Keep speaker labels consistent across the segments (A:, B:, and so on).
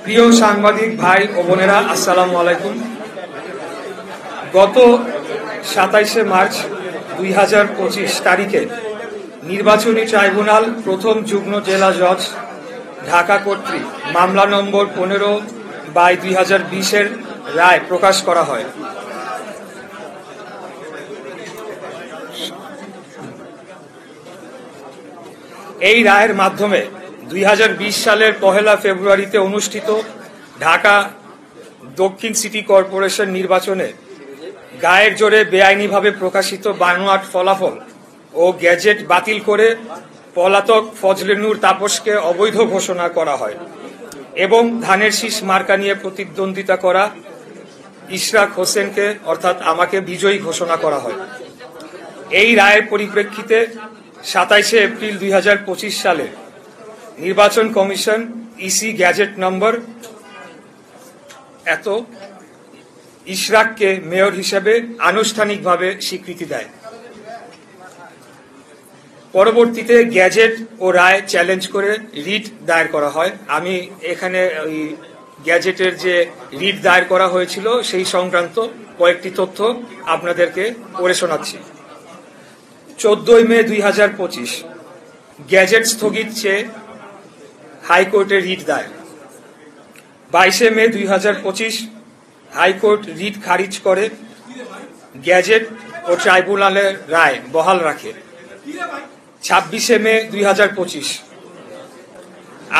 A: প্রিয় সাংবাদিক ভাই ও বোনেরা, আসসালামু আলাইকুম। গত 27শে মার্চ 2025 তারিখে নির্বাচনী ট্রাইব্যুনাল প্রথম যুগ্ম জেলা জজ ঢাকা কর্তৃক মামলা নম্বর 15/2020 রায় প্রকাশ করা হয়। এই রায়ের মাধ্যমে 2020 সালের 1 ফেব্রুয়ারিতে অনুষ্ঠিত ঢাকা দক্ষিণ সিটি কর্পোরেশন নির্বাচনে গায়ের জোরে বেআইনিভাবে প্রকাশিত বানোয়াট ফলাফল ও গ্যাজেট বাতিল করে পলাতক ফজলে নূর তাপসকে অবৈধ ঘোষণা করা হয় এবং ধানের শীষ মার্কা নিয়ে প্রতিদ্বন্দ্বিতা করা ইশরাক হোসেনকে অর্থাৎ আমাকে বিজয়ী ঘোষণা করা হয়। এই রায়ের পরিপ্রেক্ষিতে 27শে এপ্রিল 2025 সালে নির্বাচন কমিশন ইসি গ্যাজেট নম্বর ইশরাককে মেয়র হিসেবে আনুষ্ঠানিকভাবে স্বীকৃতি দেয়। পরবর্তীতে গ্যাজেট ও রায় চ্যালেঞ্জ করে রিট দায়ের করা হয়। আমি এখানে ওই গ্যাজেটের যে রিট দায়ের করা হয়েছিল সেই সংক্রান্ত কয়েকটি তথ্য আপনাদেরকে পড়ে শোনাচ্ছি। 14 মে 2025 গ্যাজেট স্থগিত চেয়ে হাইকোর্টে রিট দায়ের। 22 মে 2025 হাইকোর্ট রিট খারিজ করে গ্যাজেট ও ট্রাইব্যুনালের রায় বহাল রাখে। 26 মে 2025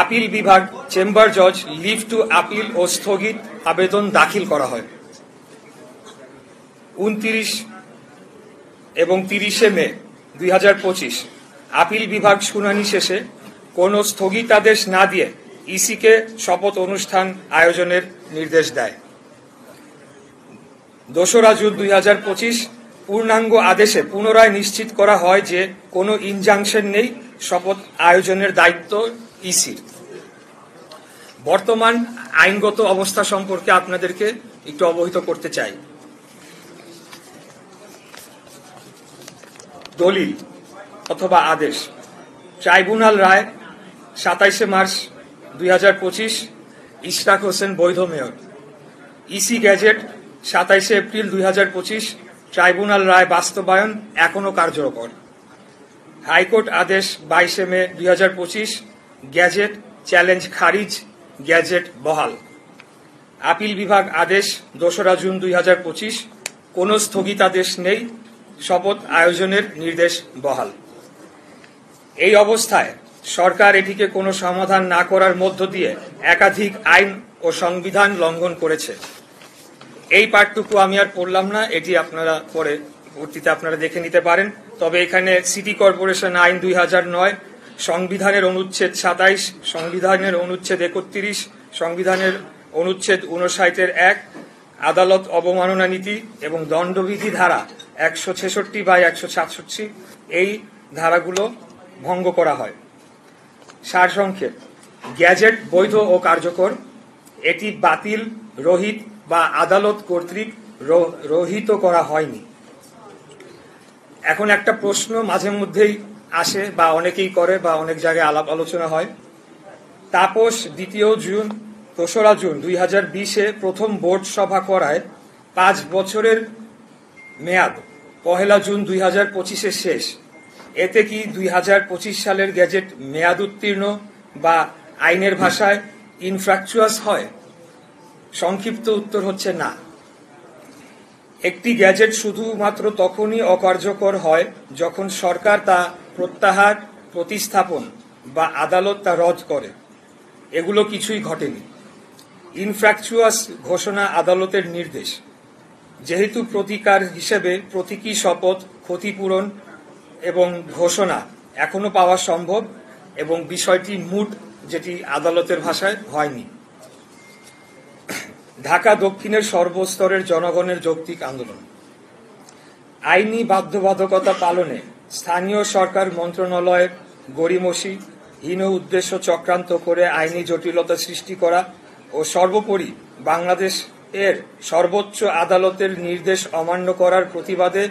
A: আপিল বিভাগ চেম্বার জজ লিভ টু আপিল ও স্থগিত আবেদন দাখিল করা হয়। 29 এবং 30 মে 2025 আপিল বিভাগ শুনানি শেষে কোনো স্থগিতাদেশ না দিয়ে ইসিকে শপথ অনুষ্ঠান আয়োজনের নির্দেশ দেয়। 2 জুন 2025 পূর্ণাঙ্গ আদেশে পুনরায় নিশ্চিত করা হয় যে কোনো ইনজাংশন নেই, শপথ আয়োজনের দায়িত্ব ইসির। বর্তমান আইনগত অবস্থা সম্পর্কে আপনাদেরকে একটু অবহিত করতে চাই। দলিল অথবা আদেশ। ট্রাইব্যুনাল রায় 27শে মার্চ 2025 ইশরাক হোসেন বৈধ মেয়র। ইসি গ্যাজেট 27শে এপ্রিল 2025 ট্রাইব্যুনাল রায় বাস্তবায়ন এখনো কার্যকর। হাইকোর্ট আদেশ 22 মে 2025 গ্যাজেট চ্যালেঞ্জ খারিজ, গ্যাজেট বহাল। আপিল বিভাগ আদেশ 2 জুন 2025 কোনো স্থগিতাদেশ নেই, শপথ আয়োজনের নির্দেশ বহাল। এই অবস্থায় সরকার এটিকে কোনো সমাধান না করার মধ্য দিয়ে একাধিক আইন ও সংবিধান লঙ্ঘন করেছে। এই পাঠটুকু আমি আর পড়লাম না, এটি আপনারা পরবর্তীতে আপনারা দেখে নিতে পারেন। তবে এখানে সিটি কর্পোরেশন আইন 2009, সংবিধানের অনুচ্ছেদ 27, সংবিধানের অনুচ্ছেদ 31, সংবিধানের অনুচ্ছেদ 59-1, আদালত অবমাননা নীতি এবং দণ্ডবিধি ধারা 166/167 এই ধারাগুলো ভঙ্গ করা হয়। সারসংক্ষেপ: গ্যাজেট বৈধ ও কার্যকর। এটি বাতিল, রহিত বা আদালত কর্তৃক রহিত করা হয়নি। এখন একটা প্রশ্ন মাঝে মধ্যেই আসে বা অনেকেই করে বা অনেক জায়গায় আলাপ আলোচনা হয়। তাপস 2 জুন 2020 প্রথম বোর্ড সভা করায় 5 বছরের মেয়াদ 1 জুন 2025 শেষ। এতে কি 2025 সালের গ্যাজেট মেয়াদ উত্তীর্ণ বা আইনের ভাষায় ইনফ্র্যাকচুয়াস হয়? সংক্ষিপ্ত উত্তর হচ্ছে না। একটি গ্যাজেট শুধুমাত্র তখনই অকার্যকর হয় যখন সরকার তা প্রত্যাহার, প্রতিস্থাপন বা আদালত তা রদ করে। এগুলো কিছুই ঘটেনি। ইনফ্র্যাকচুয়াস ঘোষণা আদালতের নির্দেশ। যেহেতু প্রতিকার হিসেবে প্রতীকী শপথ, ক্ষতিপূরণ এবং ঘোষণা এখনো পাওয়া সম্ভব এবং বিষয়টি মুট, যেটি আদালতের ভাষায় হয়নি। ঢাকা দক্ষিণের সর্বস্তরের জনগণের যৌক্তিক আন্দোলন। আইনি বাধ্যবাধকতা পালনে স্থানীয় সরকার মন্ত্রণালয়ের গড়িমসি, হীন উদ্দেশ্য চক্রান্ত করে আইনি জটিলতা সৃষ্টি করা ও সর্বোপরি বাংলাদেশ এর সর্বোচ্চ আদালতের নির্দেশ অমান্য করার প্রতিবাদে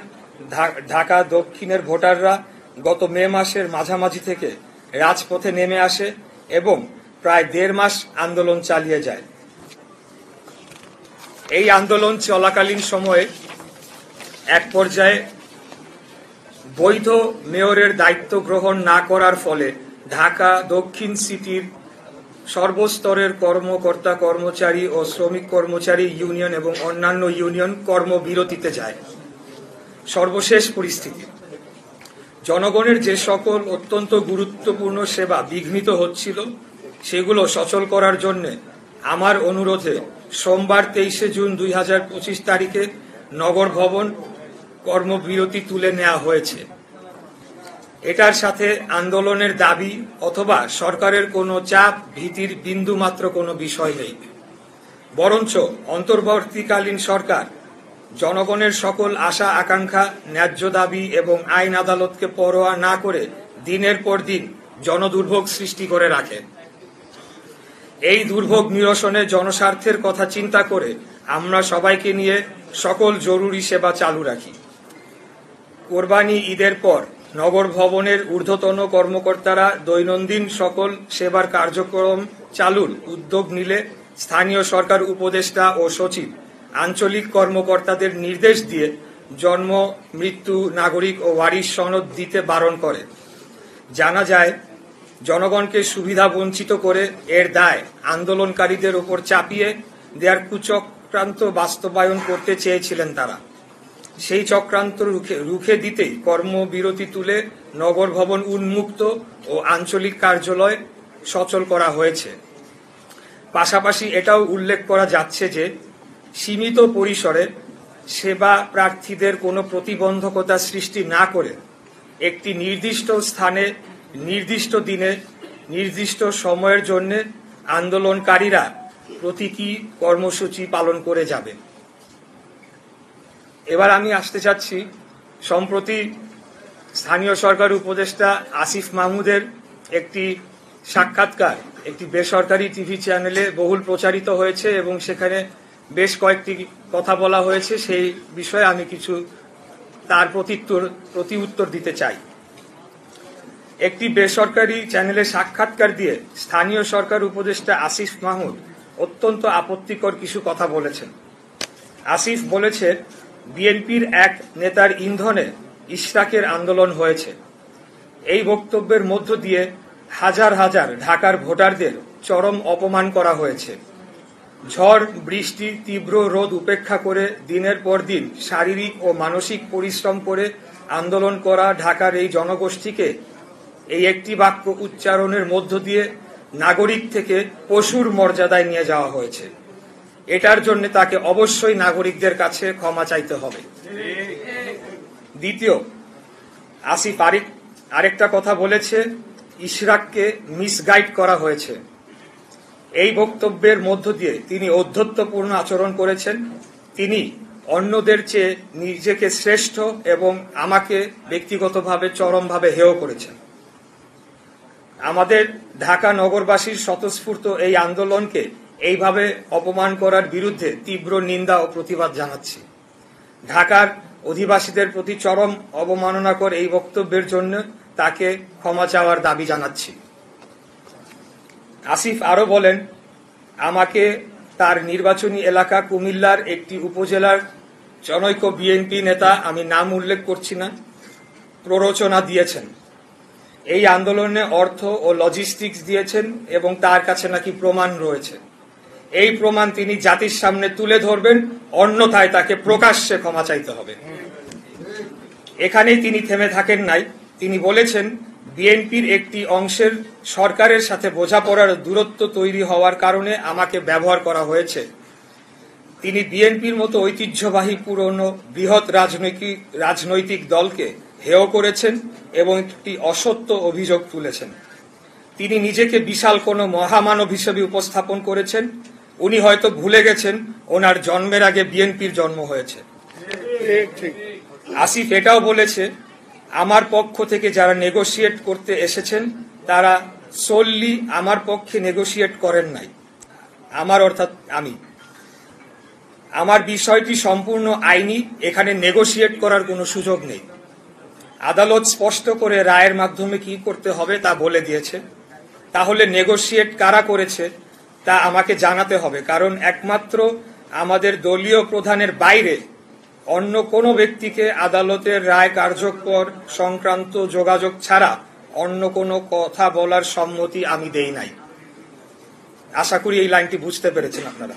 A: ঢাকা দক্ষিণের ভোটাররা গত মে মাসের মাঝামাঝি থেকে রাজপথে নেমে আসে এবং প্রায় 1.5 মাস আন্দোলন চালিয়ে যায়। এই আন্দোলন চলাকালীন সময়ে এক পর্যায়ে বৈধ মেয়রের দায়িত্ব গ্রহণ না করার ফলে ঢাকা দক্ষিণ সিটির সর্বস্তরের কর্মকর্তা কর্মচারী ও শ্রমিক কর্মচারী ইউনিয়ন এবং অন্যান্য ইউনিয়ন কর্মবিরতিতে যায়। সর্বশেষ পরিস্থিতি, জনগণের যে সকল অত্যন্ত গুরুত্বপূর্ণ সেবা বিঘ্নিত হচ্ছিল সেগুলো সচল করার জন্য আমার অনুরোধে সোমবার 23 জুন 2025 তারিখে নগর ভবন কর্মবিরতি তুলে নেওয়া হয়েছে। এটার সাথে আন্দোলনের দাবি অথবা সরকারের কোনো চাপ ভীতির বিন্দুমাত্র কোনো বিষয় নেই, বরঞ্চ অন্তর্বর্তীকালীন সরকার জনগণের সকল আশা আকাঙ্ক্ষা, ন্যায্য দাবি এবং আইন আদালতকে পরোয়া না করে দিনের পর দিন জনদুর্ভোগ সৃষ্টি করে রাখে। এই দুর্ভোগ নিরসনে জনস্বার্থের কথা চিন্তা করে আমরা সবাইকে নিয়ে সকল জরুরি সেবা চালু রাখি। কোরবানি ঈদের পর নগর ভবনের ঊর্ধ্বতন কর্মকর্তারা দৈনন্দিন সকল সেবার কার্যক্রম চালুর উদ্যোগ নিলে স্থানীয় সরকার উপদেষ্টা ও সচিব আঞ্চলিক কর্মকর্তাদের নির্দেশ দিয়ে জন্ম, মৃত্যু, নাগরিক ও ওয়ারিশ সনদ দিতে বারণ করে। জানা যায়, জনগণকে সুবিধা বঞ্চিত করে এর দায় আন্দোলনকারীদের উপর চাপিয়ে দেয়ার কুচক্রান্ত বাস্তবায়ন করতে চেয়েছিলেন তারা। সেই চক্রান্ত রুখে দিতেই কর্মবিরতি তুলে নগর ভবন উন্মুক্ত ও আঞ্চলিক কার্যালয় সচল করা হয়েছে। পাশাপাশি এটাও উল্লেখ করা যাচ্ছে যে সীমিত পরিসরে সেবা প্রার্থীদের কোনো প্রতিবন্ধকতা সৃষ্টি না করে একটি নির্দিষ্ট স্থানে, নির্দিষ্ট দিনে, নির্দিষ্ট সময়ের জন্য আন্দোলনকারীরা প্রতীকী কর্মসূচি পালন করে যাবে। এবার আমি আসতে চাচ্ছি, সম্প্রতি স্থানীয় সরকার উপদেষ্টা আসিফ মাহমুদের একটি সাক্ষাৎকার একটি বেসরকারি টিভি চ্যানেলে বহুল প্রচারিত হয়েছে এবং সেখানে বেশ কয়েকটি কথা বলা হয়েছে। সেই বিষয়ে আমি কিছু তার প্রতি উত্তর দিতে চাই। একটি বেসরকারি চ্যানেলে সাক্ষাৎকার দিয়ে স্থানীয় সরকার উপদেষ্টা আসিফ মাহমুদ অত্যন্ত আপত্তিকর কিছু কথা বলেছেন। আসিফ বলেছে, বিএনপির এক নেতার ইন্ধনে ইশরাকের আন্দোলন হয়েছে। এই বক্তব্যের মধ্য দিয়ে হাজার হাজার ঢাকার ভোটারদের চরম অপমান করা হয়েছে। ঝড়, বৃষ্টি, তীব্র রোদ উপেক্ষা করে দিনের পর দিন শারীরিক ও মানসিক পরিশ্রম করে আন্দোলন করা ঢাকার এই জনগোষ্ঠীকে এই একটি বাক্য উচ্চারণের মধ্য দিয়ে নাগরিক থেকে পশুর মর্যাদায় নিয়ে যাওয়া হয়েছে। এটার জন্য তাকে অবশ্যই নাগরিকদের কাছে ক্ষমা চাইতে হবে। দ্বিতীয়, আসিফ আরেকটা কথা বলেছে, ইশরাককে মিসগাইড করা হয়েছে। এই বক্তব্যের মধ্য দিয়ে তিনি ঔদ্ধত্যপূর্ণ আচরণ করেছেন। তিনি অন্যদের চেয়ে নিজেকে শ্রেষ্ঠ এবং আমাকে ব্যক্তিগতভাবে চরমভাবে হেয় করেছেন। আমাদের ঢাকা নগরবাসীর স্বতঃস্ফূর্ত এই আন্দোলনকে এইভাবে অপমান করার বিরুদ্ধে তীব্র নিন্দা ও প্রতিবাদ জানাচ্ছি। ঢাকার অধিবাসীদের প্রতি চরম অবমাননাকর এই বক্তব্যের জন্য তাকে ক্ষমা চাওয়ার দাবি জানাচ্ছি। আসিফ আরো বলেন, আমাকে তার নির্বাচনী এলাকা কুমিল্লার একটি উপজেলার জনৈক বিএনপি নেতা, আমি নাম উল্লেখ করছি না, প্ররোচনা দিয়েছেন। এই আন্দোলনে অর্থ ও লজিস্টিক্স দিয়েছেন এবং তার কাছে নাকি প্রমাণ রয়েছে। এই প্রমাণ তিনি জাতির সামনে তুলে ধরবেন, অন্যথায় তাকে প্রকাশ্যে ক্ষমা চাইতে হবে। এখানেই তিনি থেমে থাকেন নাই। তিনি বলেছেন, বিএনপির একটি অংশের সরকারের সাথে বোঝাপড়ার দূরত্ব তৈরি হওয়ার কারণে আমাকে ব্যবহার করা হয়েছে। তিনি বিএনপির মতো ঐতিহ্যবাহী পুরনো বৃহৎ রাজনৈতিক দলকে হেয় করেছেন এবং একটি অসত্য অভিযোগ তুলেছেন। তিনি নিজেকে বিশাল কোনো মহামানব হিসেবে উপস্থাপন করেছেন। উনি হয়তো ভুলে গেছেন ওনার জন্মের আগে বিএনপির জন্ম হয়েছে। আসিফ এটাও বলেছে, আমার পক্ষ থেকে যারা নেগোশিয়েট করতে এসেছেন তারা সোললি আমার পক্ষে নেগোশিয়েট করেন নাই। আমার বিষয়টি সম্পূর্ণ আইনি, এখানে নেগোশিয়েট করার কোনো সুযোগ নেই। আদালত স্পষ্ট করে রায়ের মাধ্যমে কি করতে হবে তা বলে দিয়েছে। তাহলে নেগোশিয়েট কারা করেছে তা আমাকে জানাতে হবে, কারণ একমাত্র আমাদের দলীয় প্রধানের বাইরে অন্য কোনো ব্যক্তিকে আদালতের রায় কার্যকর সংক্রান্ত যোগাযোগ ছাড়া অন্য কোনো কথা বলার সম্মতি আমি দেই নাই। আশা করি এই লাইনটি বুঝতে পেরেছেন আপনারা।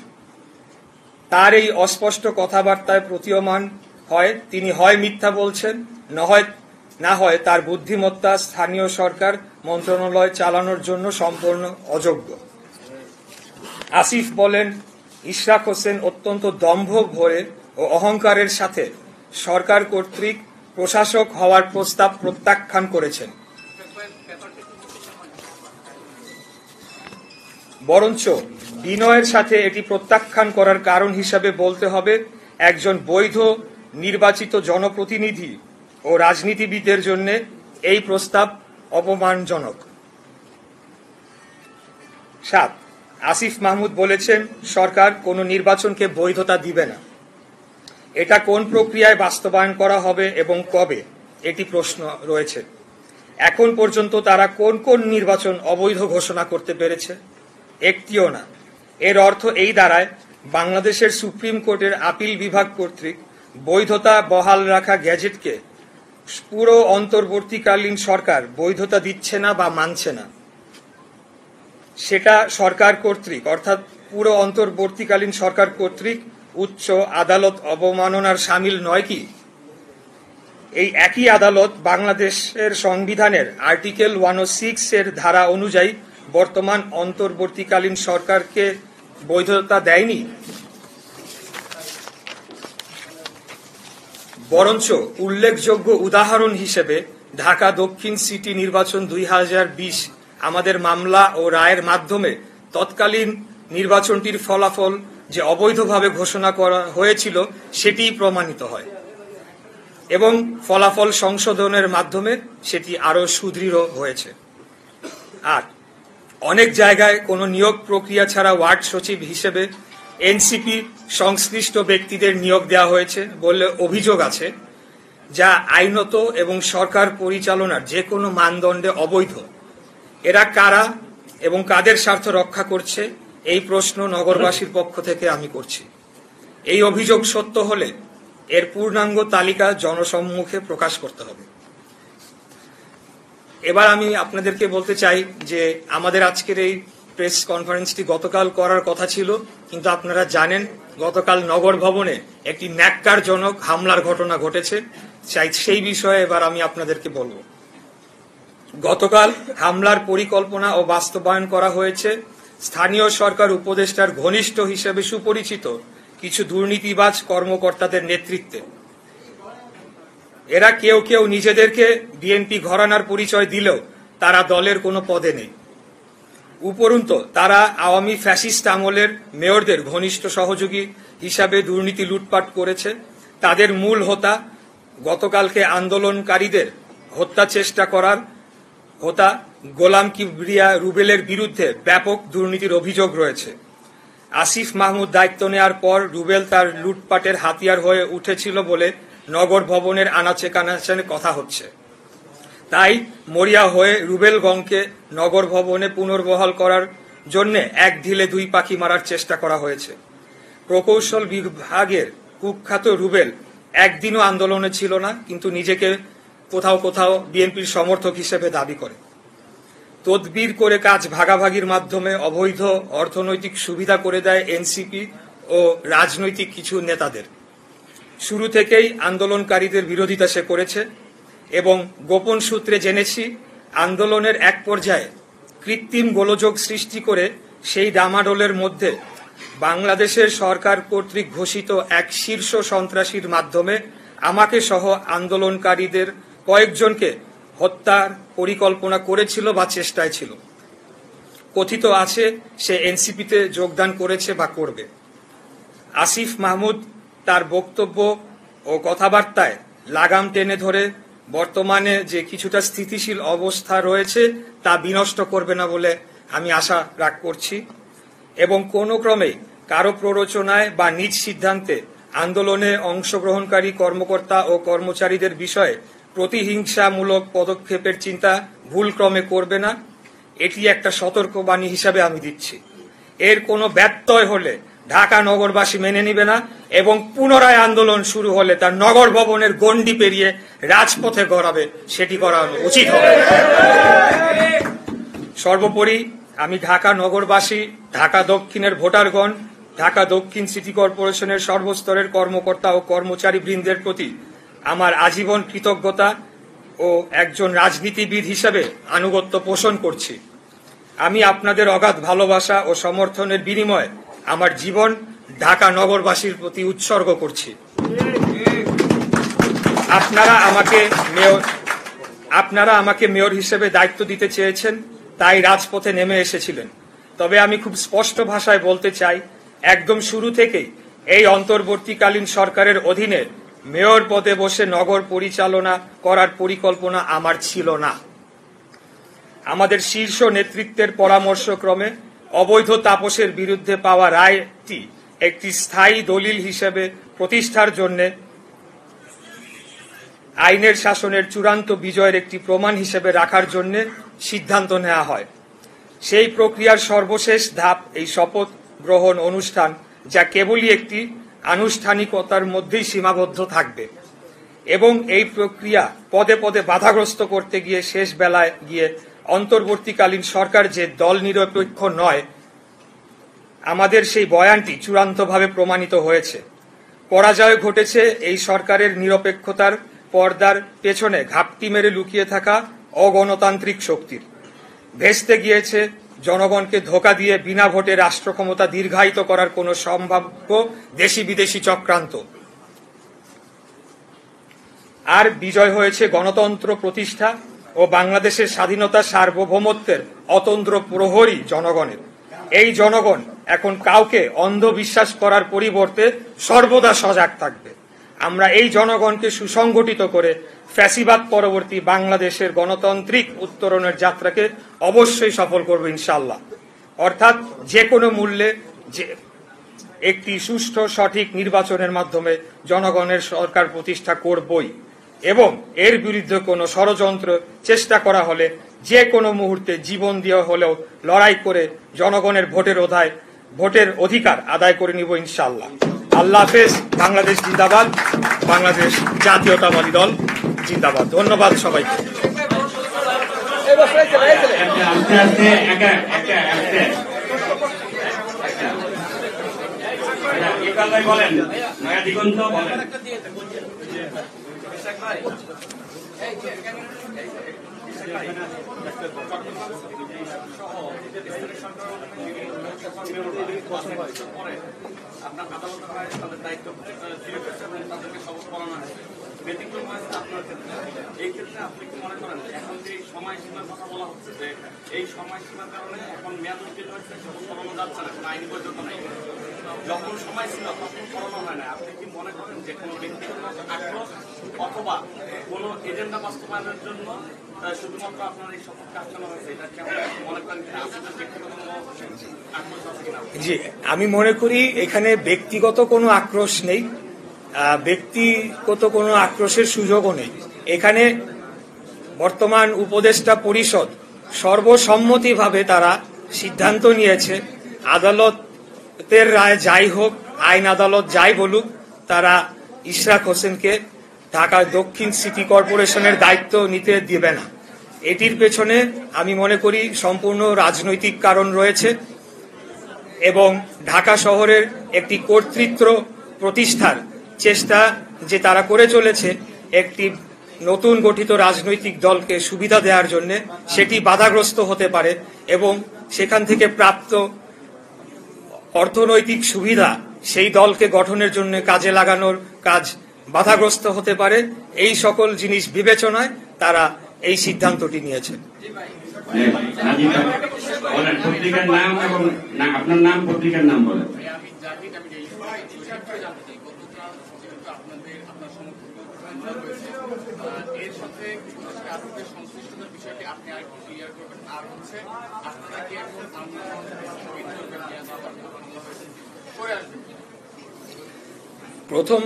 A: তার এই অস্পষ্ট কথাবার্তায় প্রতীয়মান হয় তিনি হয় মিথ্যা বলছেন, না হয় তার বুদ্ধিমত্তা স্থানীয় সরকার মন্ত্রণালয় চালানোর জন্য সম্পূর্ণ অযোগ্য। আসিফ বলেন, ইশরাক হোসেন অত্যন্ত দম্ভ ভরে ও অহংকারের সাথে সরকার কর্তৃক প্রশাসক হওয়ার প্রস্তাব প্রত্যাখ্যান করেছেন। বরঞ্চ বিনয়ের সাথে এটি প্রত্যাখ্যান করার কারণ হিসাবে বলতে হবে, একজন বৈধ নির্বাচিত জনপ্রতিনিধি ও রাজনীতিবিদের জন্য এই প্রস্তাব অপমানজনক। 7, আসিফ মাহমুদ বলেছেন সরকার কোনো নির্বাচনকে বৈধতা দিবে না। এটা কোন প্রক্রিয়ায় বাস্তবায়ন করা হবে এবং কবে, এটি প্রশ্ন রয়েছে। এখন পর্যন্ত তারা কোন কোন নির্বাচন অবৈধ ঘোষণা করতে পেরেছে? একটিও না। এর অর্থ এই দাঁড়ায় বাংলাদেশের সুপ্রিম কোর্টের আপিল বিভাগ কর্তৃক বৈধতা বহাল রাখা গ্যাজেটকে পুরো অন্তর্বর্তীকালীন সরকার বৈধতা দিচ্ছে না বা মানছে না। সেটা সরকার কর্তৃক, অর্থাৎ পুরো অন্তর্বর্তীকালীন সরকার কর্তৃক উচ্চ আদালত অবমাননার সামিল নয় কি? এই একই আদালত বাংলাদেশের সংবিধানের আর্টিকেল 106 এর ধারা অনুযায়ী বর্তমান অন্তর্বর্তীকালীন সরকারকে বৈধতা দেয়নি, বরঞ্চ উল্লেখযোগ্য উদাহরণ হিসেবে ঢাকা দক্ষিণ সিটি নির্বাচন 2020 আমাদের মামলা ও রায়ের মাধ্যমে তৎকালীন নির্বাচনটির ফলাফল যে অবৈধভাবে ঘোষণা করা হয়েছিল সেটিই প্রমাণিত হয় এবং ফলাফল সংশোধনের মাধ্যমে সেটি আরো সুদৃঢ় হয়েছে। আর অনেক জায়গায় কোনো নিয়োগ প্রক্রিয়া ছাড়া ওয়ার্ড সচিব হিসেবে এনসিপি সংশ্লিষ্ট ব্যক্তিদের নিয়োগ দেওয়া হয়েছে বলে অভিযোগ আছে, যা আইনত এবং সরকার পরিচালনার যে কোনো মানদণ্ডে অবৈধ। এরা কারা এবং কাদের স্বার্থ রক্ষা করছে, এই প্রশ্ন নগরবাসীর পক্ষ থেকে আমি করছি। এই অভিযোগ সত্য হলে এর পূর্ণাঙ্গ তালিকা জনসম্মুখে প্রকাশ করতে হবে। এবার আমি আপনাদেরকে বলতে চাই যে আমাদের আজকের এই প্রেস কনফারেন্সটি গতকাল করার কথা ছিল, কিন্তু আপনারা জানেন গতকাল নগর ভবনে একটি ন্যাক্কারজনক হামলার ঘটনা ঘটেছে। সেই বিষয়ে এবার আমি আপনাদেরকে বলবো। গতকাল হামলার পরিকল্পনা ও বাস্তবায়ন করা হয়েছে স্থানীয় সরকার উপদেষ্টার ঘনিষ্ঠ হিসেবে সুপরিচিত কিছু দুর্নীতিবাজ কর্মকর্তাদের নেতৃত্বে। এরা কেউ কেউ নিজেদেরকে বিএনপি ঘরানার পরিচয় দিলেও তারা দলের কোনো পদে নেই। উপরন্তু তারা আওয়ামী ফ্যাসিস্ট আমলের মেয়রদের ঘনিষ্ঠ সহযোগী হিসাবে দুর্নীতি লুটপাট করেছে। তাদের মূল হোতা গতকালকে আন্দোলনকারীদের হত্যা চেষ্টা করার হোতা গোলাম কিবরিয়া রুবেলের বিরুদ্ধে ব্যাপক দুর্নীতির অভিযোগ রয়েছে। আসিফ মাহমুদ দায়িত্ব নেওয়ার পর রুবেল তার লুটপাটের হাতিয়ার হয়ে উঠেছিল বলে নগর ভবনের আনাচে কানাচে কথা হচ্ছে। তাই মরিয়া হয়ে রুবেলগঞ্জকে নগর ভবনে পুনর্বহাল করার জন্য এক ঢিলে দুই পাখি মারার চেষ্টা করা হয়েছে। প্রকৌশল বিভাগের কুখ্যাত রুবেল একদিনও আন্দোলনে ছিল না, কিন্তু নিজেকে কোথাও কোথাও বিএনপির সমর্থক হিসেবে দাবি করে। তদবির করে কাজ ভাগাভাগির মাধ্যমে অবৈধ অর্থনৈতিক সুবিধা করে দেয় এনসিপি ও রাজনৈতিক কিছু নেতাদের। শুরু থেকেই আন্দোলনকারীদের বিরোধিতা সে করেছে এবং গোপন সূত্রে জেনেছি আন্দোলনের এক পর্যায়ে কৃত্রিম গোলযোগ সৃষ্টি করে সেই ডামাডোলের মধ্যে বাংলাদেশের সরকার কর্তৃক ঘোষিত এক শীর্ষ সন্ত্রাসীর মাধ্যমে আমাকে সহ আন্দোলনকারীদের কয়েকজনকে হত্যার পরিকল্পনা করেছিল বা চেষ্টায় ছিল। কথিত আছে সে এনসিপিতে যোগদান করেছে বা করবে। আসিফ মাহমুদ তার বক্তব্য ও কথাবার্তায় লাগাম টেনে ধরে বর্তমানে যে কিছুটা স্থিতিশীল অবস্থা রয়েছে তা বিনষ্ট করবে না বলে আমি আশা করছি এবং কোনো ক্রমে কারো প্ররোচনায় বা নিজ সিদ্ধান্তে আন্দোলনে অংশগ্রহণকারী কর্মকর্তা ও কর্মচারীদের বিষয়ে প্রতিহিংসামূলক পদক্ষেপের চিন্তা ভুলক্রমে করবে না। এটি একটা সতর্কবাণী হিসাবে আমি দিচ্ছি। এর কোনো ব্যত্যয় হলে ঢাকা নগরবাসী মেনে নিবে না এবং পুনরায় আন্দোলন শুরু হলে তার নগর ভবনের গণ্ডি পেরিয়ে রাজপথে গড়াবে, সেটি করা উচিত হবে। সর্বোপরি আমি ঢাকা নগরবাসী, ঢাকা দক্ষিণের ভোটারগণ, ঢাকা দক্ষিণ সিটি কর্পোরেশনের সর্বস্তরের কর্মকর্তা ও কর্মচারী বৃন্দের প্রতি আমার আজীবন কৃতজ্ঞতা ও একজন রাজনীতিবিদ হিসেবে আনুগত্য পোষণ করছি। আমি আপনাদের অগাধ ভালোবাসা ও সমর্থনের বিনিময়ে আমার জীবন ঢাকা নগরবাসীর প্রতি উৎসর্গ করছি। আপনারা আমাকে মেয়র হিসেবে দায়িত্ব দিতে চেয়েছেন, তাই রাজপথে নেমে এসেছিলেন। তবে আমি খুব স্পষ্ট ভাষায় বলতে চাই, একদম শুরু থেকেই এই অন্তর্বর্তীকালীন সরকারের অধীনে মেয়র পদে বসে নগর পরিচালনা করার পরিকল্পনা আমার ছিল না। আমাদের শীর্ষ নেতৃত্বের পরামর্শক্রমে অবৈধ তাপসের বিরুদ্ধে পাওয়া রায়টি একটি স্থায়ী দলিল হিসেবে প্রতিষ্ঠার জন্য আইনের শাসনের চূড়ান্ত বিজয়ের একটি প্রমাণ হিসেবে রাখার জন্য সিদ্ধান্ত নেওয়া হয়। সেই প্রক্রিয়ার সর্বশেষ ধাপ এই শপথ গ্রহণ অনুষ্ঠান, যা কেবলই একটি আনুষ্ঠানিকতার মধ্যেই সীমাবদ্ধ থাকবে এবং এই প্রক্রিয়া পদে পদে বাধাগ্রস্ত করতে গিয়ে শেষ বেলায় গিয়ে অন্তর্বর্তীকালীন সরকার যে দল নিরপেক্ষ নয়, আমাদের সেই বয়ানটি চূড়ান্তভাবে প্রমাণিত হয়েছে। পরাজয় ঘটেছে এই সরকারের নিরপেক্ষতার পর্দার পেছনে ঘাপটি মেরে লুকিয়ে থাকা অগণতান্ত্রিক শক্তির। ভেস্তে গিয়েছে জনগণকে ধোঁকা দিয়ে বিনা ভোটে রাষ্ট্র ক্ষমতা দীর্ঘায়িত করার কোন সম্ভাব্য দেশি বিদেশি চক্রান্ত। আর বিজয় হয়েছে গণতন্ত্র প্রতিষ্ঠা ও বাংলাদেশের স্বাধীনতা সার্বভৌমত্বের অতন্দ্র প্রহরী জনগণের। এই জনগণ এখন কাউকে অন্ধবিশ্বাস করার পরিবর্তে সর্বদা সজাগ থাকবে। আমরা এই জনগণকে সুসংগঠিত করে ফ্যাসিবাদ পরবর্তী বাংলাদেশের গণতান্ত্রিক উত্তরণের যাত্রাকে অবশ্যই সফল করব ইনশাআল্লাহ। অর্থাৎ যে কোনো মূল্যে একটি সুষ্ঠু সঠিক নির্বাচনের মাধ্যমে জনগণের সরকার প্রতিষ্ঠা করবই এবং এর বিরুদ্ধে কোনো ষড়যন্ত্র চেষ্টা করা হলে যে কোনো মুহূর্তে জীবন দিয়ে হলেও লড়াই করে জনগণের ভোটের অধিকার আদায় করে নিব ইনশাআল্লাহ। আল্লাহ হাফেজ। বাংলাদেশ জিন্দাবাদ। বাংলাদেশ জাতীয়তাবাদী দল জিন্দাবাদ। ধন্যবাদ সবাইকে।
B: আপনার আদালত তাদের দায়িত্ব তাদেরকে শপথ করানো হয়, ব্যতিক্রম হয়েছে আপনার ক্ষেত্রে। এই ক্ষেত্রে আপনি কি মনে করেন এখন যে সময়সীমার কথা বলা হচ্ছে যে এই সময়সীমার কারণে এখন মেয়াদ উত্তীর্ণ হচ্ছে, শপথ করানো যাচ্ছে না, কোনো আইনি বৈধতা নেই, যখন সময় ছিল তখন করানো হয় না, আপনি কি মনে করেন যে কোনো ব্যক্তিগত আক্রোশ অথবা কোনো এজেন্ডা বাস্তবায়নের জন্য শুধুমাত্র আপনার এই শপথ কার্যক্রম হয়েছে, এটা কি আপনি মনে করেন আপনাদের ব্যক্তিগত কোনো আক্রোশ আছে কিনা?
A: জি, আমি মনে করি এখানে ব্যক্তিগত কোনো আক্রোশ নেই, ব্যক্তিগত কোনো আক্রোশের সুযোগও নেই। এখানে বর্তমান উপদেষ্টা পরিষদ সর্বসম্মতিভাবে তারা সিদ্ধান্ত নিয়েছে, আদালতের রায় যাই হোক, আইন আদালত যাই বলুক, তারা ইশরাক হোসেনকে ঢাকা দক্ষিণ সিটি কর্পোরেশনের দায়িত্ব নিতে দিবে না। এটির পেছনে আমি মনে করি সম্পূর্ণ রাজনৈতিক কারণ রয়েছে এবং ঢাকা শহরের একটি কর্তৃত্ব প্রতিষ্ঠার চেষ্টা যে তারা করে চলেছে একটি নতুন গঠিত রাজনৈতিক দলকে সুবিধা দেওয়ার জন্য, সেটি বাধাগ্রস্ত হতে পারে এবং সেখান থেকে প্রাপ্ত অর্থনৈতিক সুবিধা সেই দলকে গঠনের জন্য কাজে লাগানোর কাজ বাধাগ্রস্ত হতে পারে। এই সকল জিনিস বিবেচনায় তারা এই সিদ্ধান্তটি নিয়েছে।
C: আপনার নাম, পত্রিকার নাম বলেন।
B: এর সাথে আপনাদের সংশ্লিষ্টতার বিষয়টি আপনি আর ক্লিয়ার করবেন, আর হচ্ছে আপনারা কি এখন
A: প্রথম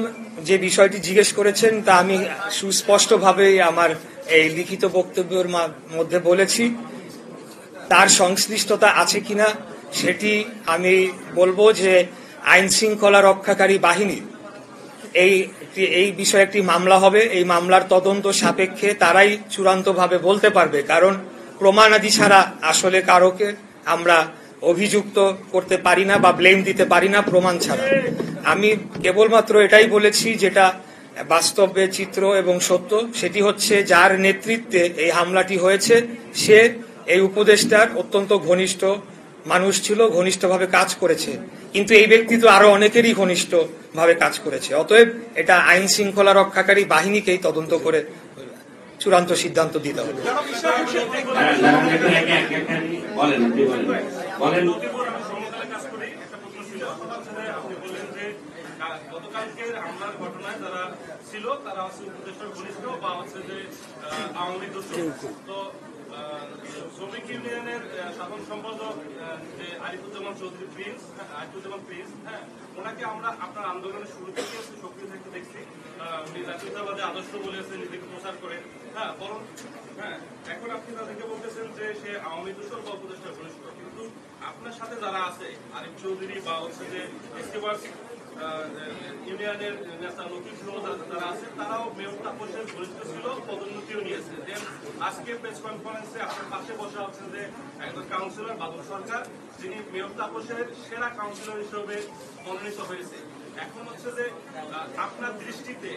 A: যে বিষয়টি জিজ্ঞেস করেছেন তা আমি সুস্পষ্টভাবে আমার এই লিখিত বক্তব্যের মধ্যে বলেছি। তার সংশ্লিষ্টতা আছে কিনা সেটি আমি বলবো যে আইন শৃঙ্খলা রক্ষাকারী বাহিনী এই বিষয়ে একটি মামলা হবে। এই মামলার তদন্ত সাপেক্ষে তারাই চূড়ান্তভাবে বলতে পারবে, কারণ প্রমাণাদি ছাড়া আসলে কারোকে আমরা অভিযুক্ত করতে পারি না বা ব্লেম দিতে পারি না প্রমাণ ছাড়া। আমি কেবলমাত্র এটাই বলেছি যেটা বাস্তবে চিত্র এবং সত্য, সেটি হচ্ছে যার নেতৃত্বে এই হামলাটি হয়েছে সে এই উপদেষ্টার অত্যন্ত ঘনিষ্ঠ মানুষ ছিল, ঘনিষ্ঠভাবে কাজ করেছে, কিন্তু এই ব্যক্তি তো আরো অনেকেরই ঘনিষ্ঠভাবে কাজ করেছে। অতএব এটা আইন শৃঙ্খলা রক্ষাকারী বাহিনীকেই তদন্ত করে চূড়ান্ত সিদ্ধান্ত দিতে হবে।
B: গতকালকের হামলার ঘটনায় যারা ছিল তারা হচ্ছে উপদেষ্টার ঘনিষ্ঠ বা হচ্ছে যে আওয়ামী লীগ তো শ্রমিক ইউনিয়নের সাধারণ সম্পাদক যে আরিফুজ্জামান প্রিন্স হ্যাঁ, ওনাকে আমরা আপনার আন্দোলনের শুরু থেকে সক্রিয় থাকতে দেখছি। উনি জাতীয়তাবাদী আদর্শ বলেছেন, নিজেকে প্রচার করে। হ্যাঁ, বরং হ্যাঁ, এখন আপনি তাদেরকে বলতেছেন যে সে আওয়ামী দূষণ বা উপদেষ্টার ঘনিষ্ঠ, কিন্তু আপনার সাথে যারা আছে আরিফ চৌধুরী বা হচ্ছে যে ইউনিয়নের নেতা নতুন যারা আছে তারাও মেয়র তাপসের ঘনিষ্ঠ ছিল, পদোন্নতিও নিয়েছে। আজকে প্রেস কনফারেন্সে আপনার পাশে বসা হচ্ছে যে একজন কাউন্সিলর বাদল সরকার, যিনি মেয়র তাপসের সেরা কাউন্সিলর হিসেবে মনোনীত হয়েছে। এখন হচ্ছে যে আপনার দৃষ্টিতে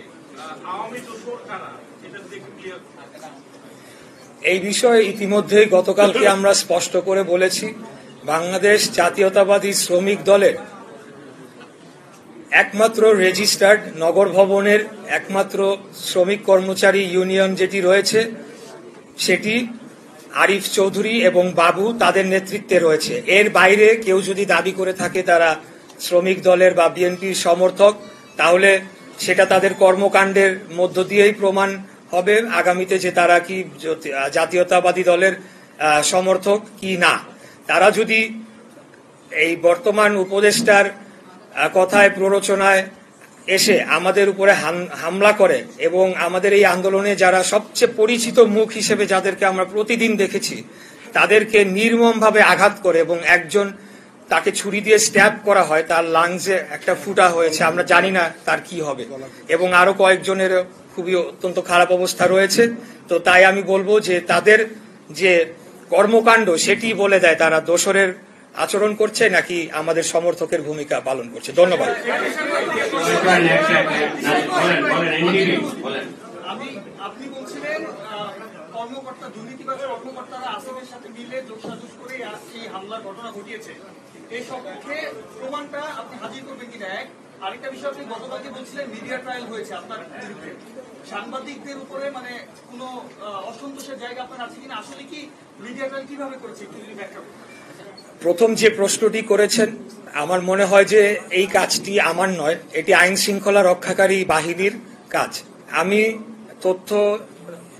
B: আওয়ামী দোষর কারা, এটা দেখে ক্লিয়ার।
A: এই বিষয়ে ইতিমধ্যেই গতকালকে আমরা স্পষ্ট করে বলেছি, বাংলাদেশ জাতীয়তাবাদী শ্রমিক দলের একমাত্র রেজিস্টার্ড নগর ভবনের একমাত্র শ্রমিক কর্মচারী ইউনিয়ন যেটি রয়েছে সেটি আরিফ চৌধুরী এবং বাবু তাদের নেতৃত্বে রয়েছে। এর বাইরে কেউ যদি দাবি করে থাকে তারা শ্রমিক দলের বা বিএনপির সমর্থক, তাহলে সেটা তাদের কর্মকাণ্ডের মধ্য দিয়েই প্রমাণ হবে আগামীতে যে তারা কি জাতীয়তাবাদী দলের সমর্থক কি না। তারা যদি এই বর্তমান উপদেষ্টার কথায় প্ররোচনায় এসে আমাদের উপরে হামলা করে এবং আমাদের এই আন্দোলনে যারা সবচেয়ে পরিচিত মুখ হিসেবে যাদেরকে আমরা প্রতিদিন দেখেছি তাদেরকে নির্মমভাবে আঘাত করে এবং একজন তাকে ছুরি দিয়ে স্ট্যাব করা হয়, তার লাংসে একটা ফুটা হয়েছে, আমরা জানি না তার কি হবে, এবং আরো কয়েকজনের খুবই অত্যন্ত খারাপ অবস্থা রয়েছে। তো তাই আমি বলবো যে তাদের যে কর্মকাণ্ড সেটি বলে দেয় তারা দোসরের আচরণ করছে নাকি আমাদের সমর্থকের ভূমিকা পালন করছে। ধন্যবাদ।
D: আপনি বলছিলেন কর্মকর্তা দুর্নীতিবাজ কর্মকর্তারা আসিফের সাথে মিলে যোগসাজশ করে এই হামলার ঘটনা ঘটিয়েছে, এই সপক্ষে প্রমাণটা আপনি হাজির করবেন কিনা। এক আরেকটা বিষয়, আপনি গতকালকে বলছিলেন মিডিয়া ট্রায়াল হয়েছে আপনার বিরুদ্ধে, সাংবাদিকদের উপরে মানে কোনো অসন্তোষের জায়গা আপনার আছে কিনা, আসলে কি মিডিয়া ট্রায়াল কিভাবে করেছে একটু যদি ব্যাখ্যা করুন।
A: প্রথম যে প্রশ্নটি করেছেন, আমার মনে হয় যে এই কাজটি আমার নয়, এটি আইন শৃঙ্খলা রক্ষাকারী বাহিনীর কাজ। আমি তথ্য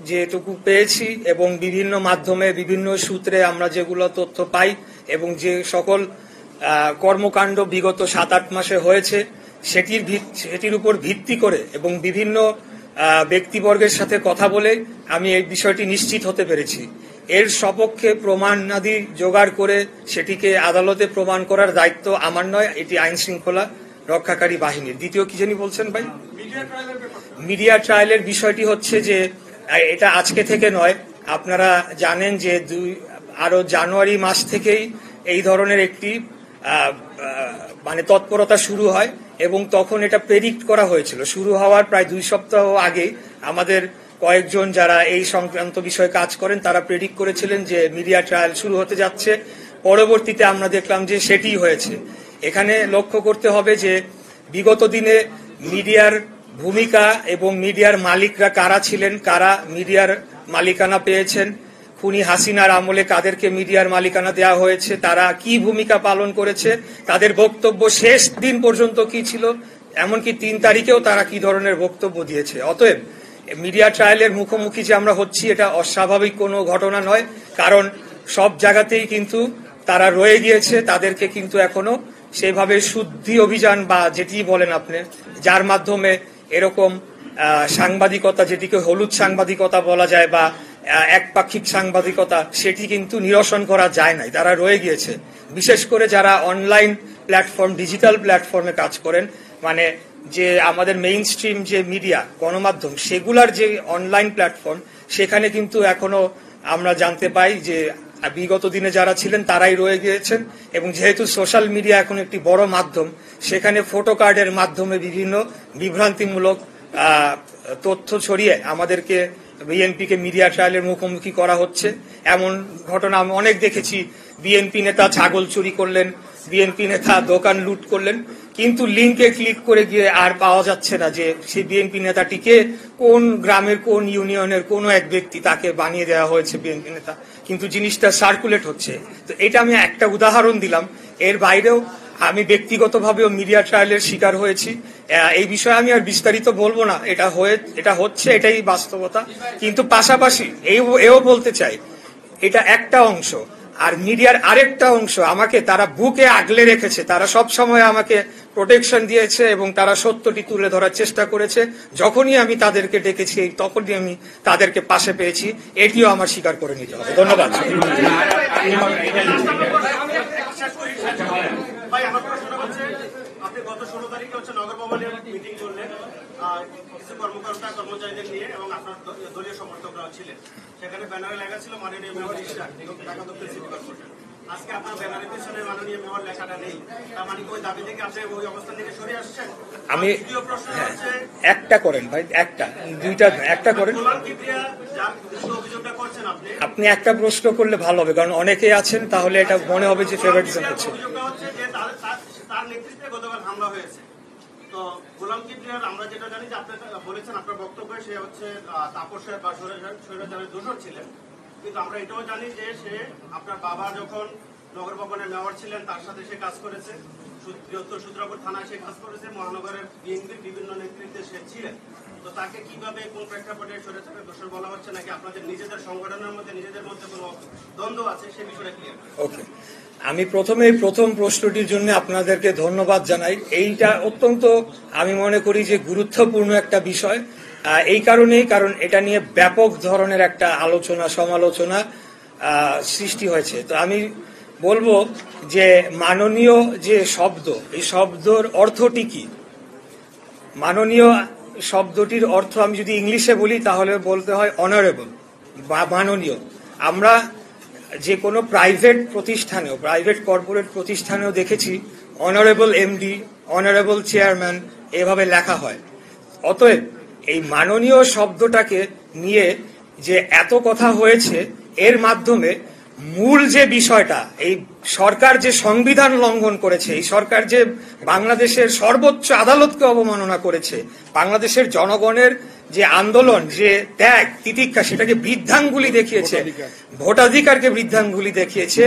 A: যেটুকু পেয়েছি এবং বিভিন্ন মাধ্যমে বিভিন্ন সূত্রে আমরা যেগুলো তথ্য পাই এবং যে সকল কর্মকাণ্ড বিগত 7-8 মাসে হয়েছে সেটির উপর ভিত্তি করে এবং বিভিন্ন ব্যক্তিবর্গের সাথে কথা বলে আমি এই বিষয়টি নিশ্চিত হতে পেরেছি। এর সপক্ষে প্রমাণাদি জোগাড় করে সেটিকে আদালতে প্রমাণ করার দায়িত্ব আমার নয়, এটি আইন শৃঙ্খলা রক্ষাকারী বাহিনীর। দ্বিতীয় কি জানি বলছেন ভাই? মিডিয়া ট্রায়ালের বিষয়টি হচ্ছে যে এটা আজকে থেকে নয়, আপনারা জানেন যে আরো জানুয়ারি মাস থেকেই এই ধরনের একটি মানে তৎপরতা শুরু হয় এবং তখন এটা প্রেডিক্ট করা হয়েছিল। শুরু হওয়ার প্রায় 2 সপ্তাহ আগে আমাদের কয়েকজন যারা এই সংক্রান্ত বিষয়ে কাজ করেন তারা প্রেডিক্ট করেছিলেন যে মিডিয়া ট্রায়াল শুরু হতে যাচ্ছে। পরবর্তীতে আমরা দেখলাম যে সেটিই হয়েছে। এখানে লক্ষ্য করতে হবে যে বিগত দিনে মিডিয়ার ভূমিকা এবং মিডিয়ার মালিকরা কারা ছিলেন, কারা মিডিয়ার মালিকানা পেয়েছেন, খুনি হাসিনার আমলে কাদেরকে মিডিয়ার মালিকানা দেওয়া হয়েছে, তারা কি ভূমিকা পালন করেছে, তাদের বক্তব্য শেষ দিন পর্যন্ত কি ছিল, এমনকি 3 তারিখেও তারা কি ধরনের বক্তব্য দিয়েছে। অতএব মিডিয়া ট্রায়ালের মুখোমুখি যে আমরা হচ্ছি এটা অস্বাভাবিক কোনো ঘটনা নয়, কারণ সব জায়গাতেই কিন্তু তারা রয়ে গিয়েছে, তাদেরকে কিন্তু এখনো সেভাবে শুদ্ধি অভিযান বা যেটি বলেন আপনি, যার মাধ্যমে এরকম সাংবাদিকতা যেটিকে হলুদ সাংবাদিকতা বলা যায় বা একপাক্ষিক সাংবাদিকতা সেটি কিন্তু নিরসন করা যায় নাই, তারা রয়ে গিয়েছে। বিশেষ করে যারা অনলাইন প্ল্যাটফর্ম, ডিজিটাল প্ল্যাটফর্মে কাজ করেন, মানে যে আমাদের মেইন স্ট্রিম যে মিডিয়া, গণমাধ্যম, সেগুলার যে অনলাইন প্ল্যাটফর্ম, সেখানে কিন্তু এখনো আমরা জানতে পাই যে বিগত দিনে যারা ছিলেন তারাই রয়ে গিয়েছেন। এবং যেহেতু সোশ্যাল মিডিয়া এখন একটি বড় মাধ্যম, সেখানে ফটো কার্ডের মাধ্যমে বিভিন্ন বিভ্রান্তিমূলক তথ্য ছড়িয়ে আমাদেরকে, বিএনপিকে মিডিয়া ট্রায়ালের মুখোমুখি করা হচ্ছে। এমন ঘটনা আমি অনেক দেখেছি। বিএনপি নেতা ছাগল চুরি করলেন, বিএনপি নেতা দোকান লুট করলেন, কিন্তু লিঙ্কে ক্লিক করে গিয়ে আর পাওয়া যাচ্ছে না যে সেই বিএনপি নেতাটিকে কোন গ্রামের কোন ইউনিয়নের কোনো এক ব্যক্তি, তাকে বানিয়ে দেওয়া হয়েছে বিএনপি নেতা, কিন্তু জিনিসটা সার্কুলেট হচ্ছে। তো এটা আমি একটা উদাহরণ দিলাম। এর বাইরেও আমি ব্যক্তিগতভাবেও মিডিয়া ট্রায়ালের শিকার হয়েছি। এই বিষয়ে আমি আর বিস্তারিত বলবো না, এটা হচ্ছে, এটাই বাস্তবতা। কিন্তু পাশাপাশি এও বলতে চাই, এটা একটা অংশ, আর মিডিয়ার আরেকটা অংশ আমাকে তারা বুকে আগলে রেখেছে, তারা সব সময় আমাকে প্রোটেকশন দিয়েছে এবং তারা সত্যটি তুলে ধরার চেষ্টা করেছে। যখনই আমি তাদেরকে ডেকেছি, তখনই আমি তাদেরকে পাশে পেয়েছি। এটিও আমার স্বীকার করে নিতে হবে। ধন্যবাদ।
D: ভাই, আমার প্রশ্নটা হচ্ছে, আপনি গত 16 তারিখে নগর ভবনে মিটিং করলেন কিছু কর্মকর্তা কর্মচারীদের নিয়ে, এবং আপনার দলীয় সমর্থকরাও ছিলেন। সেখানে ব্যানারে লেখা ছিল মাননীয় মেয়র ইশরাক, ঢাকা দক্ষিণ সিটি কর্পোরেশন। আজকে আপনার ব্যানারের পিছনে মাননীয় মেয়র লেখাটা নেই, তার মানে ওই দাবি থেকে আপনি ওই অবস্থান থেকে সরে আসছেন?
A: আমি
D: দ্বিতীয় প্রশ্ন হচ্ছে,
A: একটা করেন ভাই, দুইটা একটা করেন।
D: গোলাম কিবরিয়া যার অভিযোগটা করছেন
A: আপনি একটা প্রশ্ন করলে ভালো হবে, কারণ অনেকেই আছেন, তাহলে এটা মনে হবে যে ফেভারিটিজম হচ্ছে।
D: অভিযোগটা হচ্ছে যে তার নেতৃত্বে গতকাল হামলা হয়েছে। তো গোলাম কিবরিয়ার আমরা যেটা জানি যে আপনি বলেছেন আপনার বক্তব্যে সে হচ্ছে তাপসের বা স্বৈরাচারের দোষর ছিলেন, কিন্তু আমরা এটাও জানি যে সে আপনার বাবা যখন নগর ভবনের মেয়র ছিলেন তার সাথে সে কাজ করেছে, বৃহত্তর সূত্রাপুর থানায় সে কাজ করেছে, মহানগরের বিএনপির বিভিন্ন নেতৃত্বে সে ছিলেন। তো তাকে কিভাবে কোন প্রেক্ষাপটে স্বৈরাচারের দোষর বলা হচ্ছে, নাকি আপনাদের নিজেদের সংগঠনের মধ্যে নিজেদের মধ্যে কোনো দ্বন্দ্ব আছে, সে বিষয়টা ক্লিয়ার?
A: ওকে, আমি প্রথম প্রশ্নটির জন্য আপনাদেরকে ধন্যবাদ জানাই। এইটা অত্যন্ত, আমি মনে করি যে গুরুত্বপূর্ণ একটা বিষয়। এই কারণ এটা নিয়ে ব্যাপক ধরনের একটা আলোচনা সমালোচনা সৃষ্টি হয়েছে। তো আমি বলবো যে মাননীয় যে শব্দ, এই শব্দর অর্থটি কি? মাননীয় শব্দটির অর্থ আমি যদি ইংলিশে বলি তাহলে বলতে হয় অনারেবল বা মাননীয়। আমরা যে কোনো প্রাইভেট প্রতিষ্ঠানেও, প্রাইভেট কর্পোরেট প্রতিষ্ঠানেও দেখেছি অনারেবল এমডি, অনারেবল চেয়ারম্যান এভাবে লেখা হয়। অতএব এই মাননীয় শব্দটাকে নিয়ে যে এত কথা হয়েছে, এর মাধ্যমে মূল যে বিষয়টা, এই সরকার যে সংবিধান লঙ্ঘন করেছে, এই সরকার যে বাংলাদেশের সর্বোচ্চ আদালতকে অবমাননা করেছে, বাংলাদেশের জনগণের যে আন্দোলন, যে ত্যাগ তিতিক্ষা, সেটাকে বৃদ্ধাঙ্গুলি দেখিয়েছে, ভোটাধিকারকে বৃদ্ধাঙ্গুলি দেখিয়েছে,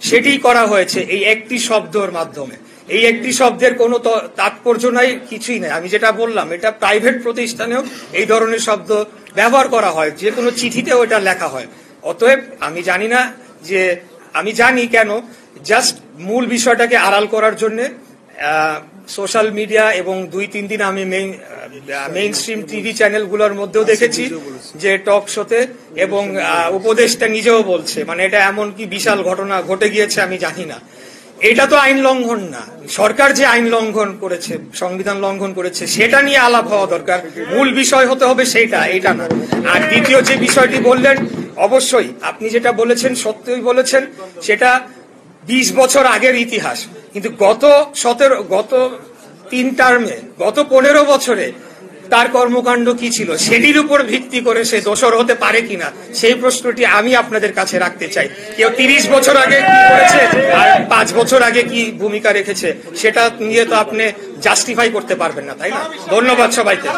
A: সেটি করা হয়েছে এই একটি শব্দের মাধ্যমে। এই একটি শব্দের কোনো তাৎপর্য নাই, কিছুই নাই। আমি যেটা বললাম, এটা প্রাইভেট প্রতিষ্ঠানেও এই ধরনের শব্দ ব্যবহার করা হয়, যে কোনো চিঠিতেও এটা লেখা হয়। অতএব আমি জানি না যে, আমি জানি কেন, জাস্ট মূল বিষয়টাকে আড়াল করার জন্য সোশ্যাল মিডিয়া এবং 2-3 দিন আমি মেইন স্ট্রিম টিভি চ্যানেলগুলোর মধ্যেও দেখেছি যে টক শোতে, এবং উপদেষ্টা নিজেও বলছে, মানে এটা এমন কি বিশাল ঘটনা ঘটে গিয়েছে আমি জানি না। এটা তো আইন লঙ্ঘন না, সরকার যে আইন লঙ্ঘন করেছে, সংবিধান লঙ্ঘন করেছে, সেটা নিয়ে আলাপ হওয়া দরকার। মূল বিষয় হতে হবে সেইটা, এটা না। আর দ্বিতীয় যে বিষয়টি বললেন, অবশ্যই আপনি যেটা বলেছেন সত্যই বলেছেন, সেটা 20 বছর আগের ইতিহাস। কিন্তু গত 3 টার্মে, গত 15 বছরে তার কর্মকাণ্ড কি ছিল, সেটির উপর ভিত্তি করে সে দোষর হতে পারে কিনা, সেই প্রশ্নটি আমি আপনাদের কাছে রাখতে চাই। কেউ 30 বছর আগে কি করেছে আর 5 বছর আগে কি ভূমিকা রেখেছে, সেটা নিয়ে তো আপনি জাস্টিফাই করতে পারবেন না, তাই না? ধন্যবাদ সবাইকে।